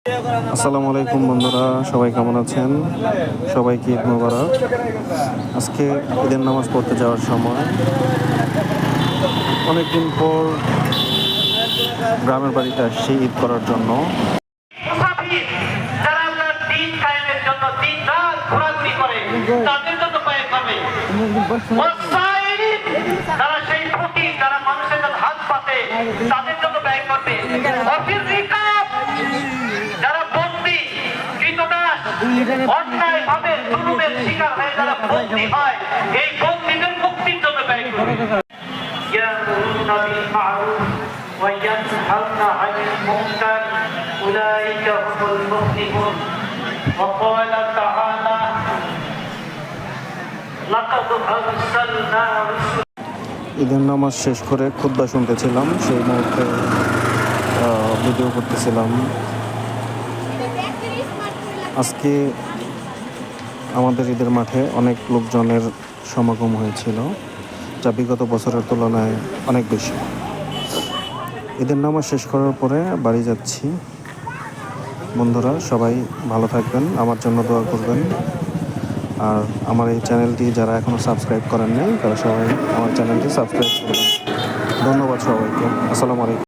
আসসালামু আলাইকুম বন্ধুরা, সবাই কেমন আছেন? সবাইকে ঈদ মোবারক। আজকে ঈদের নামাজ পড়তে যাওয়ার সময় অনেকদিন পর গ্রামের বাড়িতে আসছি ঈদ করার জন্য। অন্যায় ভাবে জুলুমের শিকার হয়ে যারা বন্দী হয়, এই বন্দীদের মুক্তির জন্য ব্যয় করে। ইয়ামুরুনা বিল মা'রুফ ওয়া ইয়ানহাউনা আনিল মুনকার উলাইকা হুমুল মুফলিহুন। ওয়া ক্বালা তাআলা লাকাদ আরসালনা ঈদের নামাজ শেষ করে খুতবা শুনতেছিলাম, সেই মুহূর্তে ভিডিও করতেছিলাম। আজকে আমাদের ঈদের মাঠে অনেক লোকজনের সমাগম হয়েছিল, যা বিগত বছরের তুলনায় অনেক বেশি। ঈদের নামাজ শেষ করার পরে বাড়ি যাচ্ছি। বন্ধুরা সবাই ভালো থাকবেন, আমার জন্য দোয়া করবেন। আর আমার এই চ্যানেলটি যারা এখনও সাবস্ক্রাইব করেন নাই তারা সবাই আমার চ্যানেলটি সাবস্ক্রাইব করবেন। ধন্যবাদ সবাইকে। আসসালামু আলাইকুম।